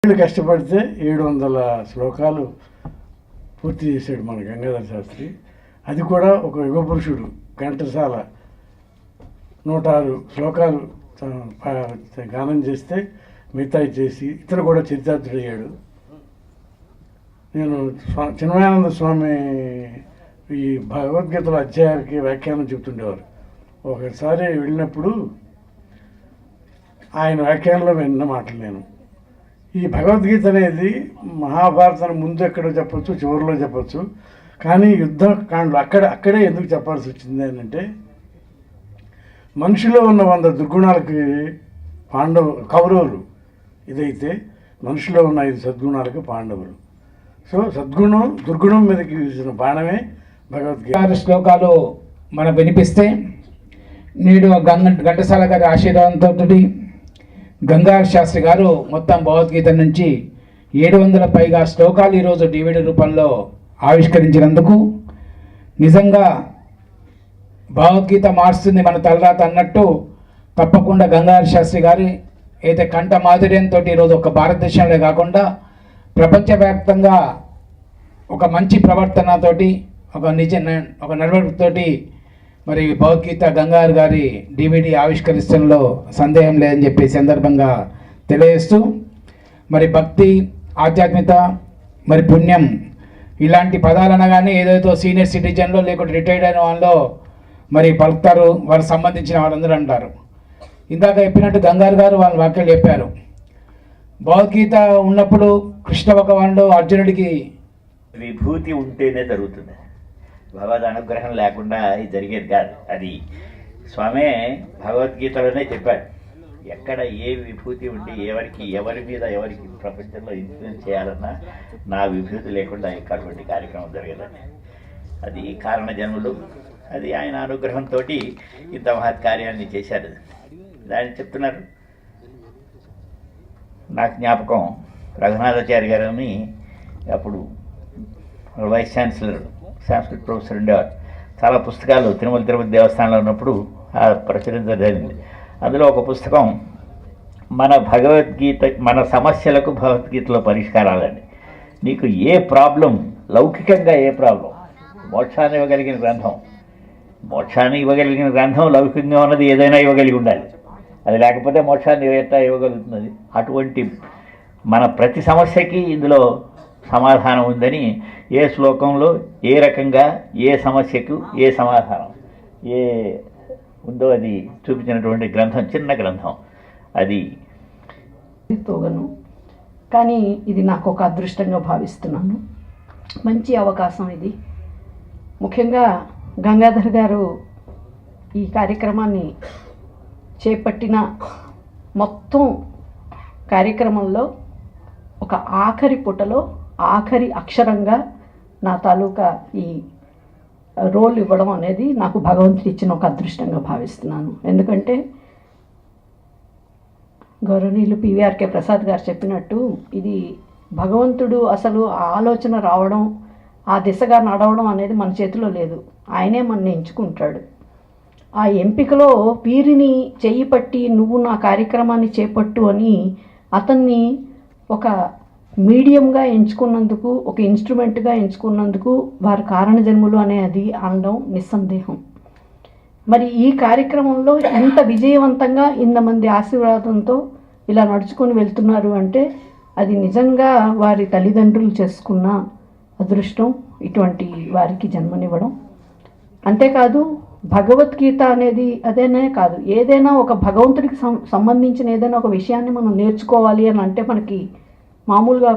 ఏళ్ళు కష్టపడితే 700 శ్లోకాలు పూర్తి చేశాడు మన గంగాధర శాస్త్రి. అది కూడా ఒక యుగ పురుషుడు. ఘంటసాల 106 శ్లోకాలు గానం చేస్తే మిగతాయి చేసి ఇతను కూడా చరితార్థుడయ్యాడు. నేను చిన్మయానంద స్వామి ఈ భగవద్గీతల అధ్యాయానికి వ్యాఖ్యానం చెబుతుండేవారు. ఒకసారి వెళ్ళినప్పుడు ఆయన వ్యాఖ్యానంలో విన్న మాటలు నేను, ఈ భగవద్గీత అనేది మహాభారతం ముందు ఎక్కడో చెప్పచ్చు, చివరిలో చెప్పచ్చు, కానీ యుద్ధకాండలు అక్కడే ఎందుకు చెప్పాల్సి వచ్చింది అని అంటే, మనిషిలో ఉన్న 100 దుర్గుణాలకి కౌరవులు ఇదైతే, మనిషిలో ఉన్న 5 సద్గుణాలకు పాండవులు. సో సద్గుణం దుర్గుణం మీదకి వేసిన బాణమే భగవద్గీత. 6 శ్లోకాలు మనం వినిపిస్తే నేడు ఘంటసాల గారి ఆశీర్వాదంతో గంగాధర శాస్త్రి గారు మొత్తం భగవద్గీత నుంచి 700 పైగా శ్లోకాలు ఈరోజు డివిడి రూపంలో ఆవిష్కరించినందుకు నిజంగా భగవద్గీత మారుస్తుంది మన తలరాత అన్నట్టు తప్పకుండా గంగాధర శాస్త్రి గారి అయితే కంఠ మాధుర్యంతో ఈరోజు ఒక భారతదేశంలో కాకుండా ప్రపంచవ్యాప్తంగా ఒక మంచి ప్రవర్తనతోటి ఒక నడవడితోటి మరి భగవద్గీత గంగాధర్ గారి డివిడి ఆవిష్కరిస్తంలో సందేహం లేదని చెప్పి సందర్భంగా తెలియజేస్తూ, మరి భక్తి, ఆధ్యాత్మికత, మరి పుణ్యం ఇలాంటి పదాలు అనగానే ఏదైతే సీనియర్ సిటిజన్లో లేకుంటే రిటైర్డ్ అయిన వాళ్ళలో మరి పలుకుతారు, వారికి సంబంధించిన వాళ్ళందరూ అంటారు. ఇందాక చెప్పినట్టు గంగాధర్ గారు వాళ్ళ వాక్యాలు చెప్పారు. భగవద్గీత ఉన్నప్పుడు కృష్ణ భగవానుడు అర్జునుడికి విభూతి ఉంటేనే జరుగుతుంది, భగవద్ అనుగ్రహం లేకుండా ఇది జరిగేది కాదు. అది స్వామి భగవద్గీతలోనే చెప్పాడు. ఎక్కడ ఏ విభూతి ఉండి ఎవరి మీద ఎవరికి ప్రపంచంలో ఇన్ఫ్లుయెన్స్ చేయాలన్నా నా విభూతి లేకుండా ఎక్కడటువంటి కార్యక్రమం జరగదండి. అది కారణ జన్ములు, అది ఆయన అనుగ్రహంతో ఇంత మహత్ కార్యాన్ని చేశారు. దాన్ని చెప్తున్నారు. నాకు జ్ఞాపకం, రఘునాథాచార్య గారిని అప్పుడు వైస్ ఛాన్సలర్ సంస్కృత్ ప్రొఫెసర్ ఉండేవారు. చాలా పుస్తకాలు తిరుపతి దేవస్థానంలో ఉన్నప్పుడు ప్రచురించడం జరిగింది. అందులో ఒక పుస్తకం మన భగవద్గీత, మన సమస్యలకు భగవద్గీతలో పరిష్కారాలండి. నీకు ఏ ప్రాబ్లం, లౌకికంగా ఏ ప్రాబ్లం, మోక్షాన్ని ఇవ్వగలిగిన గ్రంథం లౌకికంగా ఉన్నది ఏదైనా ఇవ్వగలిగి ఉండాలి. అది లేకపోతే మోక్షాన్ని ఎట్లా ఇవ్వగలుగుతున్నది? అటువంటి మన ప్రతి సమస్యకి ఇందులో సమాధానం ఉందని, ఏ శ్లోకంలో ఏ రకంగా ఏ సమస్యకు ఏ సమాధానం ఏ ఉందో అది చూపించినటువంటి గ్రంథం, చిన్న గ్రంథం అది. తోగను, కానీ ఇది నాకు ఒక అదృష్టంగా భావిస్తున్నాను. మంచి అవకాశం ఇది. ముఖ్యంగా గంగాధర్ గారు ఈ కార్యక్రమాన్ని చేపట్టిన మొత్తం కార్యక్రమంలో ఒక ఆఖరి పుటలో ఆఖరి అక్షరంగా నా తాలూకా ఈ రోల్ ఇవ్వడం అనేది నాకు భగవంతుడు ఇచ్చిన ఒక అదృష్టంగా భావిస్తున్నాను. ఎందుకంటే గౌరవనీయులు పివిఆర్కే ప్రసాద్ గారు చెప్పినట్టు, ఇది భగవంతుడు అసలు ఆలోచన రావడం, ఆ దిశగా నడవడం అనేది మన చేతిలో లేదు. ఆయనే మనని ఎంచుకుంటాడు. ఆ ఎంపికలో వీరిని చెయ్యి పట్టి నువ్వు నా కార్యక్రమాన్ని చేపట్టు అని అతన్ని ఒక మీడియంగా ఎంచుకున్నందుకు, ఒక ఇన్స్ట్రుమెంట్గా ఎంచుకున్నందుకు వారి కారణజన్ములు అనేది అనడం నిస్సందేహం. మరి ఈ కార్యక్రమంలో ఇంత విజయవంతంగా ఇంతమంది ఆశీర్వాదంతో ఇలా నడుచుకొని వెళ్తున్నారు అంటే అది నిజంగా వారి తల్లిదండ్రులు చేసుకున్న అదృష్టం, ఇటువంటి వారికి జన్మనివ్వడం. అంతేకాదు భగవద్గీత అనేది అదేనే కాదు, ఏదైనా ఒక భగవంతుడికి సంబంధించిన ఏదైనా ఒక విషయాన్ని మనం నేర్చుకోవాలి అని అంటే మనకి మామూలుగా